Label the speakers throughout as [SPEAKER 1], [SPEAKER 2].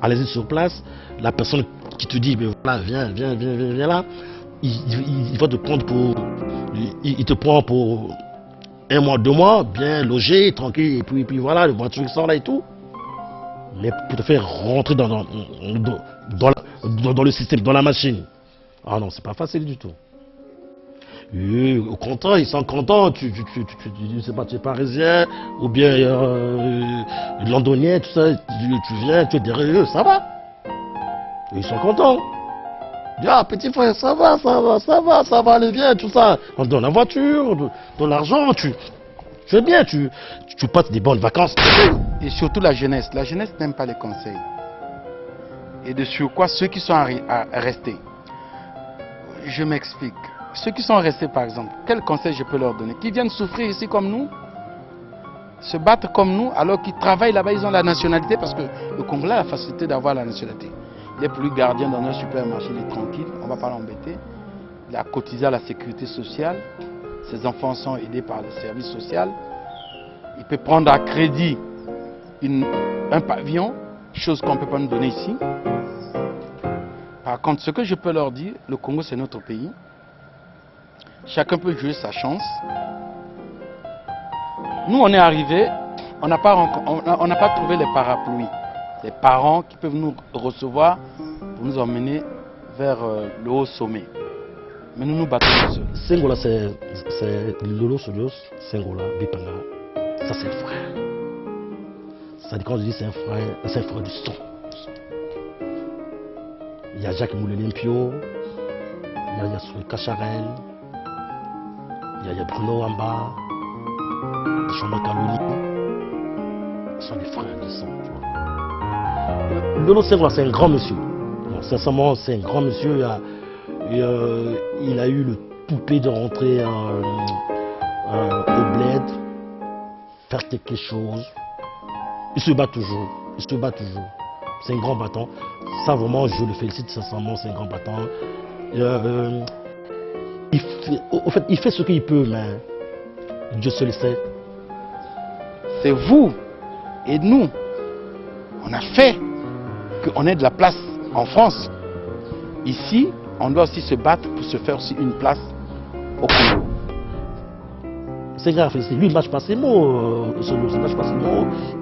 [SPEAKER 1] allez-y sur place, la personne qui te dit, mais voilà, viens là, il va te prendre pour, il te prend pour 1 mois, 2 mois, bien logé, tranquille, et puis voilà, les voitures qui sont là et tout. Mais pour te faire rentrer dans le système, dans la machine, ah non, c'est pas facile du tout. Et au contraire, ils sont contents, tu sais pas, tu es parisien, ou bien londonien, tout ça, tu viens, tu es derrière eux, ça va. Et ils sont contents. Ils disent, ah petit frère, ça va, allez bien, tout ça. On te donne la voiture, on te donne l'argent, tu es bien, tu passes des bonnes vacances.
[SPEAKER 2] Et surtout la jeunesse n'aime pas les conseils. Et de surcroît, ceux qui sont restés. Je m'explique. Ceux qui sont restés, par exemple, quel conseil je peux leur donner? Qui viennent souffrir ici comme nous, se battre comme nous, alors qu'ils travaillent là-bas, ils ont la nationalité, parce que le Congolais a la facilité d'avoir la nationalité. Il est plus gardien dans un supermarché, il est tranquille, on ne va pas l'embêter. Il a cotisé à la sécurité sociale, ses enfants sont aidés par le service social. Il peut prendre à crédit un pavillon, chose qu'on ne peut pas nous donner ici. Par contre, ce que je peux leur dire, le Congo c'est notre pays. Chacun peut jouer sa chance. Nous, on est arrivés, on n'a pas trouvé les parapluies. Les parents qui peuvent nous recevoir pour nous emmener vers le haut sommet. Mais nous nous battons seuls.
[SPEAKER 1] Sengola, c'est Lolo Solios, Sengola, Bipanga. Ça, c'est le frère. Ça dit quand je dis c'est un frère du sang. Il y a Jacques Moulin-Limpio, il y a Soul Cacharel. Il y a Bruno Wamba, Jean-Marc Kaloni, ce sont des frères de sang. Lolo Senghor, c'est un grand monsieur. Bon, sincèrement, c'est un grand monsieur. Il a eu le toupet de rentrer au bled, faire quelque chose. Il se bat toujours. C'est un grand battant. Ça, vraiment, je le félicite sincèrement, c'est un grand battant. Il fait ce qu'il peut, mais Dieu seul le sait.
[SPEAKER 2] C'est vous et nous. On a fait qu'on ait de la place en France. Ici, on doit aussi se battre pour se faire aussi une place au Congo.
[SPEAKER 1] C'est grave, lui, il ne mâche pas ses mots.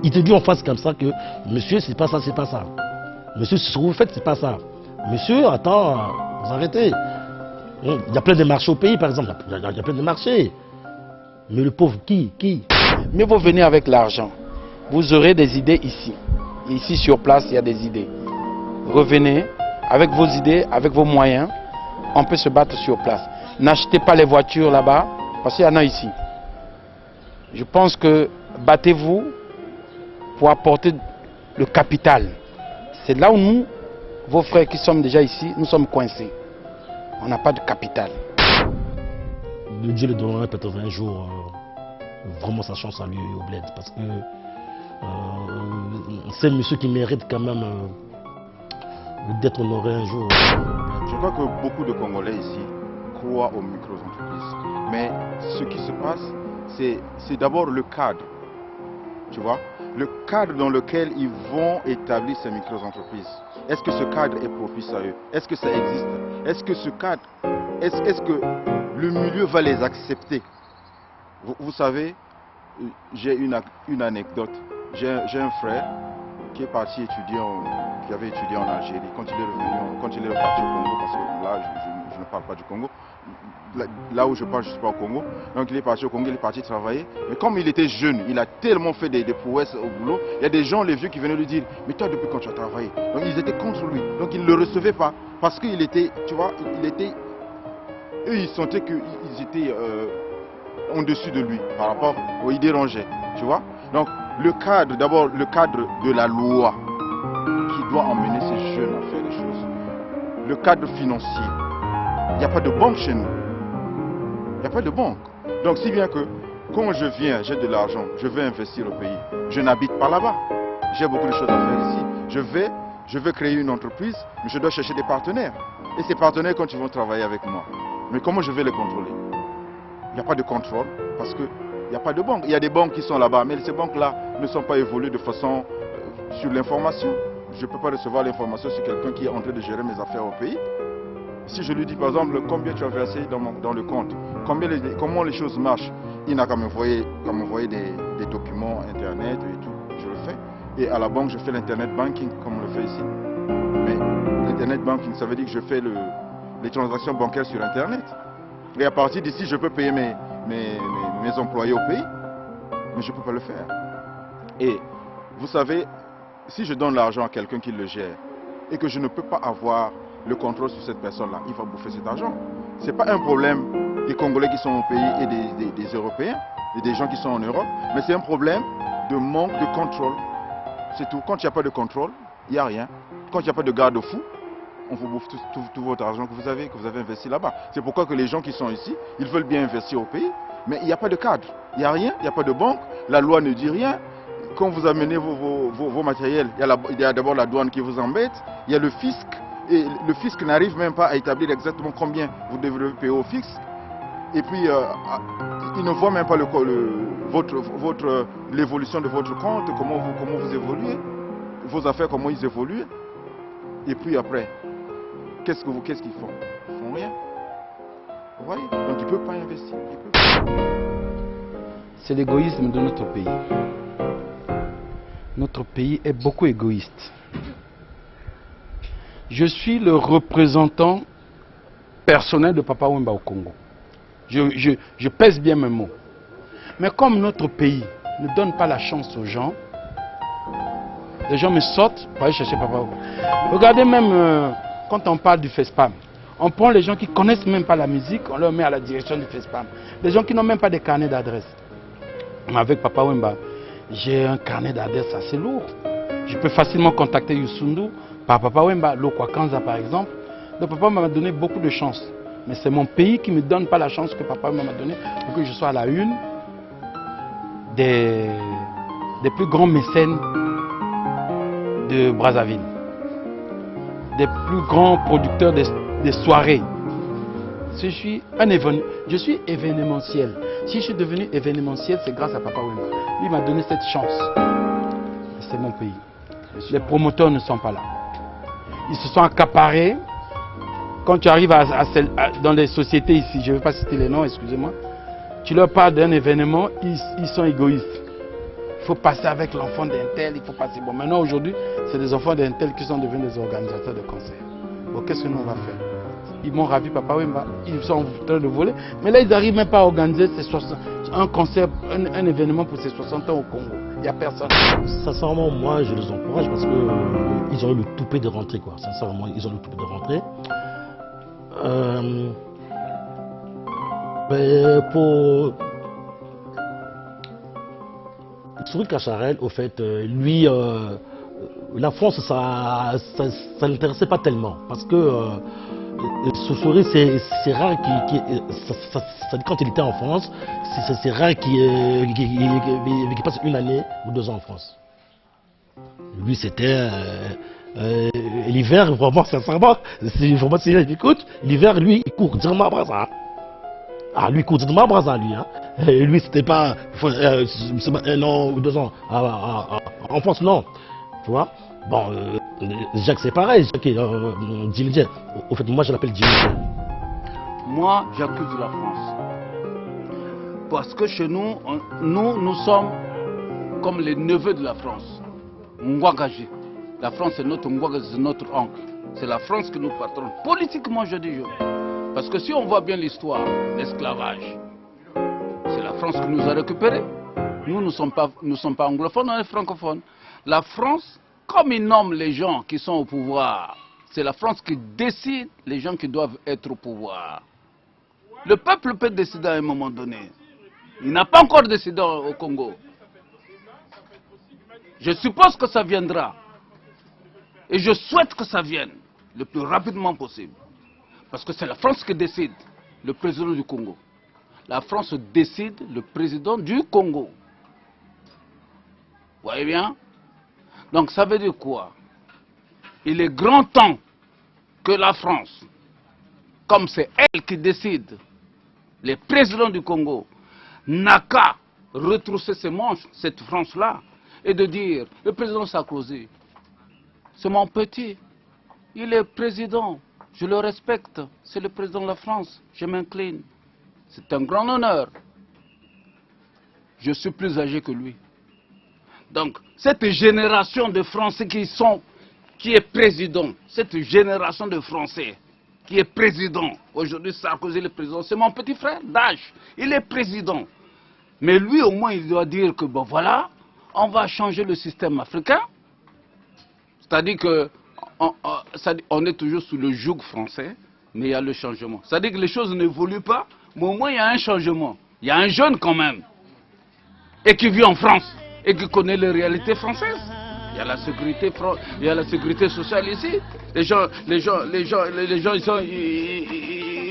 [SPEAKER 1] Il te dit en face comme ça que monsieur, c'est pas ça. Monsieur, ce que vous faites, c'est pas ça. Monsieur, attends, vous arrêtez. Il y a plein de marchés au pays, par exemple. Il y a plein de marchés. Mais le pauvre, qui?
[SPEAKER 2] Mais vous venez avec l'argent. Vous aurez des idées ici. Et ici, sur place, il y a des idées. Revenez avec vos idées, avec vos moyens. On peut se battre sur place. N'achetez pas les voitures là-bas, parce qu'il y en a ici. Je pense que battez-vous pour apporter le capital. C'est là où nous, vos frères qui sommes déjà ici, nous sommes coincés. On n'a pas de capital.
[SPEAKER 1] Dieu le donnerait peut-être un jour vraiment sa chance à lui au bled. Parce que c'est un monsieur qui mérite quand même d'être honoré un jour.
[SPEAKER 3] Je crois que beaucoup de Congolais ici croient aux micro-entreprises. Mais ce qui se passe, c'est d'abord le cadre. Tu vois? Le cadre dans lequel ils vont établir ces micro-entreprises. Est-ce que ce cadre est propice à eux? Est-ce que ça existe? Est-ce que ce cadre, est-ce que le milieu va les accepter? Vous savez, j'ai une anecdote. J'ai un frère qui est parti étudier, qui avait étudié en Algérie. Quand il est reparti au Congo, parce que là, je ne parle pas du Congo. Là où je parle, je ne suis pas au Congo. Donc il est parti au Congo, il est parti travailler. Mais comme il était jeune, il a tellement fait des prouesses au boulot. Il y a des gens, les vieux, qui venaient lui dire, mais toi, depuis quand tu as travaillé? Donc ils étaient contre lui. Donc ils ne le recevaient pas. Parce qu'il était, tu vois, eux, ils sentaient qu'ils étaient en dessus de lui par rapport aux idées rangées. Tu vois? Donc le cadre, d'abord le cadre de la loi qui doit emmener ces jeunes à faire les choses. Le cadre financier. Il n'y a pas de banque chez nous. Il n'y a pas de banque. Donc si bien que quand je viens, j'ai de l'argent, je vais investir au pays. Je n'habite pas là-bas. J'ai beaucoup de choses à faire ici. Je vais créer une entreprise, mais je dois chercher des partenaires. Et ces partenaires, quand ils vont travailler avec moi, mais comment je vais les contrôler? Il n'y a pas de contrôle parce qu'il n'y a pas de banque. Il y a des banques qui sont là-bas, mais ces banques-là ne sont pas évoluées de façon sur l'information. je peux pas recevoir l'information sur quelqu'un qui est en train de gérer mes affaires au pays. Si je lui dis par exemple combien tu as versé dans le compte, comment les choses marchent, il n'a qu'à m'envoyer des documents internet et tout, je le fais. Et à la banque, je fais l'internet banking comme on le fait ici. Mais l'internet banking, ça veut dire que je fais les transactions bancaires sur internet. Et à partir d'ici, je peux payer mes employés au pays, mais je ne peux pas le faire. Et vous savez, si je donne l'argent à quelqu'un qui le gère et que je ne peux pas avoir le contrôle sur cette personne-là, il va bouffer cet argent. Ce n'est pas un problème des Congolais qui sont au pays et des Européens et des gens qui sont en Europe, mais c'est un problème de manque de contrôle. C'est tout. Quand il n'y a pas de contrôle, il n'y a rien. Quand il n'y a pas de garde-fou, on vous bouffe tout votre argent que vous avez investi là-bas. C'est pourquoi que les gens qui sont ici, ils veulent bien investir au pays, mais il n'y a pas de cadre. Il n'y a rien, il n'y a pas de banque, la loi ne dit rien. Quand vous amenez vos matériels, il y a d'abord la douane qui vous embête, il y a le fisc, et le fisc n'arrive même pas à établir exactement combien vous devrez payer au fisc. Et puis, il ne voit même pas l'évolution de votre compte, comment vous évoluez, vos affaires, comment ils évoluent. Et puis après, qu'est-ce qu'ils font? Ils font rien. Vous voyez? Donc ils ne peuvent pas investir.
[SPEAKER 2] C'est l'égoïsme de notre pays. Notre pays est beaucoup égoïste. Je suis le représentant personnel de Papa Wemba au Congo. Je pèse bien mes mots. Mais comme notre pays ne donne pas la chance aux gens, les gens me sortent pour aller chercher Papa Wemba. Regardez même quand on parle du FESPAM. On prend les gens qui ne connaissent même pas la musique, on leur met à la direction du FESPAM. Les gens qui n'ont même pas de carnet d'adresse. Mais avec Papa Wemba, j'ai un carnet d'adresse assez lourd. Je peux facilement contacter Youssou par Papa Wemba, Lokwa Kanza par exemple. Le Papa m'a donné beaucoup de chance. Mais c'est mon pays qui ne me donne pas la chance que Papa m'a donné pour que je sois à la une des plus grands mécènes de Brazzaville. Des plus grands producteurs des soirées. Je suis événementiel. Si je suis devenu événementiel, c'est grâce à Papa Wemba. Lui m'a donné cette chance. C'est mon pays. Les promoteurs ne sont pas là. Ils se sont accaparés. Quand tu arrives dans les sociétés ici, je ne vais pas citer les noms, excusez-moi, tu leur parles d'un événement, ils sont égoïstes. Il faut passer avec l'enfant d'un tel, il faut passer. Bon, maintenant aujourd'hui, c'est des enfants d'un tel qui sont devenus des organisateurs de concerts. Bon, qu'est-ce que nous on va faire? Ils m'ont ravi Papa Wemba, ils sont en train de voler, mais là ils n'arrivent même pas à organiser un concert, un événement pour ses 60 ans au Congo. Il n'y a personne.
[SPEAKER 1] Sincèrement, moi je les encourage parce qu'ils ont eu le toupet de rentrer, quoi. Sincèrement, ils ont eu le toupet de rentrer. Pour Souri Cacharel, au fait, lui, la France, ça ne l'intéressait pas tellement. Parce que Souri, c'est rare quand il était en France, c'est rare qu'il passe une année ou 2 ans en France. Lui, c'était... l'hiver, vraiment, sincèrement, si écoute, l'hiver, lui, il court directement à Brazza. Ah, lui, il court directement à Brazza, lui. Hein. Et lui, c'était pas 1 an ou 2 ans en France, non. Tu vois? Bon, Jacques, c'est pareil. Jacques, Dimitri. Au fait, moi, je l'appelle Dimitri.
[SPEAKER 4] Moi, j'accuse la France. Parce que chez nous, nous sommes comme les neveux de la France. Ngwagaji. La France, c'est notre Ngwagaji, c'est notre oncle. C'est la France que nous patronne. Politiquement, je dis. Parce que si on voit bien l'histoire, l'esclavage, c'est la France qui nous a récupérés. Nous ne sommes pas anglophones, on est francophones. La France, comme ils nomment les gens qui sont au pouvoir, c'est la France qui décide les gens qui doivent être au pouvoir. Le peuple peut décider à un moment donné. Il n'a pas encore décidé au Congo. Je suppose que ça viendra. Et je souhaite que ça vienne le plus rapidement possible. Parce que c'est la France qui décide le président du Congo. La France décide le président du Congo. Vous voyez bien? Donc ça veut dire quoi? Il est grand temps que la France, comme c'est elle qui décide, les présidents du Congo, n'a qu'à retrousser ses manches, cette France-là, et de dire, le président Sarkozy, c'est mon petit. Il est président, je le respecte. C'est le président de la France, je m'incline. C'est un grand honneur. Je suis plus âgé que lui. Donc, cette génération de Français qui est président, cette génération de Français qui est président, aujourd'hui Sarkozy est le président, c'est mon petit frère d'âge, il est président. Mais lui au moins il doit dire que bon voilà, on va changer le système africain, c'est-à-dire que on est toujours sous le joug français, mais il y a le changement. C'est-à-dire que les choses n'évoluent pas, mais au moins il y a un changement. Il y a un jeune quand même, et qui vit en France, et qui connaît les réalités françaises. Il y a la sécurité sociale ici. Les gens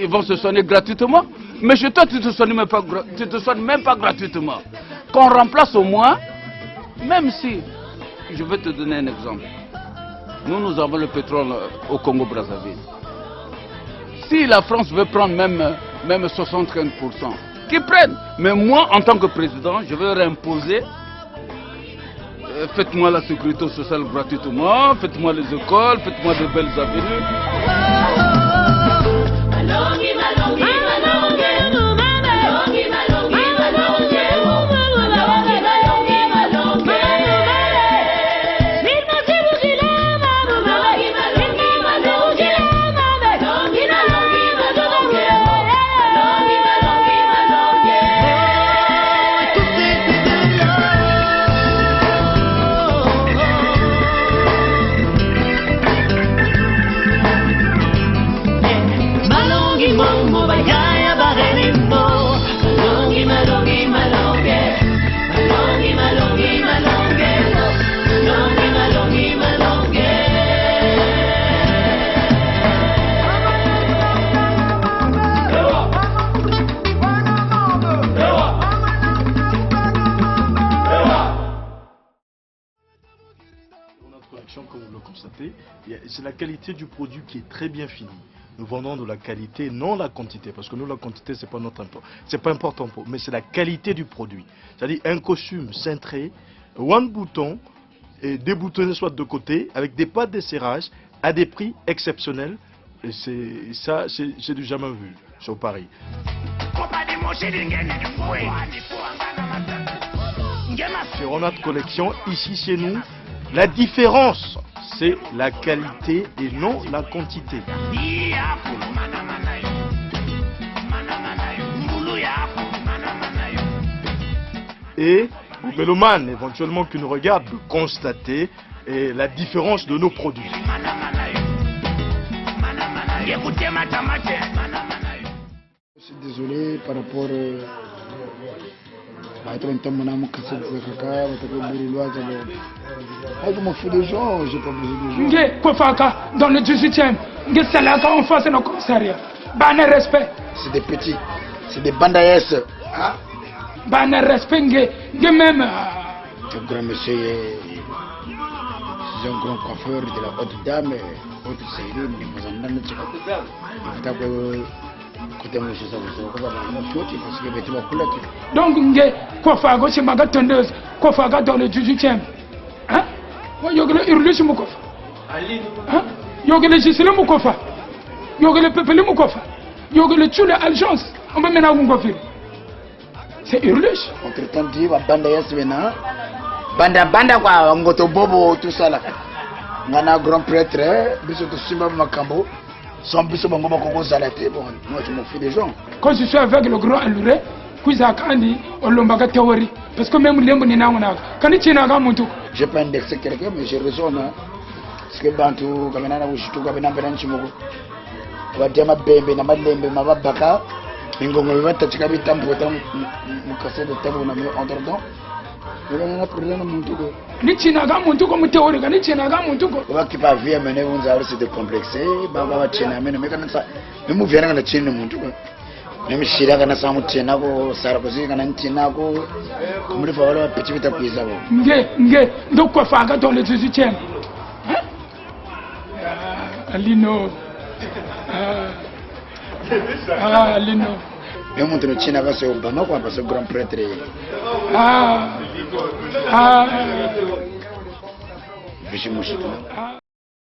[SPEAKER 4] ils vont se soigner gratuitement. Mais chez toi, tu ne te soignes même pas gratuitement. Qu'on remplace au moins, même si, je vais te donner un exemple. Nous avons le pétrole au Congo-Brazzaville. Si la France veut prendre même 75%, qu'ils prennent. Mais moi, en tant que président, je vais réimposer. Faites-moi la sécurité sociale gratuitement, faites-moi les écoles, faites-moi de belles avenues.
[SPEAKER 5] Comme vous le constatez, c'est la qualité du produit qui est très bien fini. Nous vendons de la qualité, non la quantité, parce que nous la quantité c'est pas important pour, mais c'est la qualité du produit. C'est-à-dire un costume cintré, one bouton et déboutonné soit de côté, avec des pattes de serrage à des prix exceptionnels. Et c'est du jamais vu sur Paris. Sur notre collection, ici chez nous, la différence, c'est la qualité et non la quantité. Et aux mélomanes, éventuellement, qui nous regardent, de constater la différence de nos produits.
[SPEAKER 6] Je suis désolé par rapport à être un temps mon âme cassé de caca, je m'en fous des gens, j'ai pas besoin des gens.
[SPEAKER 7] Nge Kofaka dans le 18e, Nge Salaka en face de nos commissariats. Banne respect.
[SPEAKER 6] C'est des petits, c'est des bandaïs. Hein?
[SPEAKER 7] Banne respect, Nge même.
[SPEAKER 6] Un grand monsieur, c'est un grand coiffeur de la haute dame, haute série, mais vous en avez un
[SPEAKER 7] donc, Kofago, c'est ma tondeuse. Kofaga dans le 18e. Hein? Yogele Urlus Mukofa. Hein? Yogele Gisele Mukofa. Yogele Pepele Mukofa. Yogele Tchule Alliance. On va maintenant Mukofi. C'est Urlus.
[SPEAKER 6] Entre-temps, tu vas banda maintenant. Banda quoi, Ngoto Bobo, tout ça là. On a un grand prêtre, Bissoto Simba Makambo. Sans plus bon moi je m'en fous des gens.
[SPEAKER 7] Quand je suis avec le grand Aluré, théorie. Parce que même les gens
[SPEAKER 6] je peux indexer quelqu'un, mais je raisonne. Parce que Bantou, comme on a vu tout comme on a vu Chimogo. On va dire ma bébé, ma lembe, ma baka. Mingo me va t'acheter un temps pour temps, me casser le temps on a mis entre temps. On a pris le Montugo.
[SPEAKER 7] Nichinaga Montugo, mon théorie, Nichinaga Montugo.
[SPEAKER 6] On va qui va vivre mener on a aussi de complexer. Baba China, mais quand ça, nous venons de Chine Montugo. Même si là, quand ça monte, Chinago, Sarkozy, quand on Chinago, comme le faire le petit peu de pizza.
[SPEAKER 7] Nge, donc quoi faire dans le 18e? Alino. Alino.
[SPEAKER 6] Mais monte le Chinago, c'est Obama, quoi, parce que grand prêtre.
[SPEAKER 7] Ah.
[SPEAKER 6] Vichy Mouchito.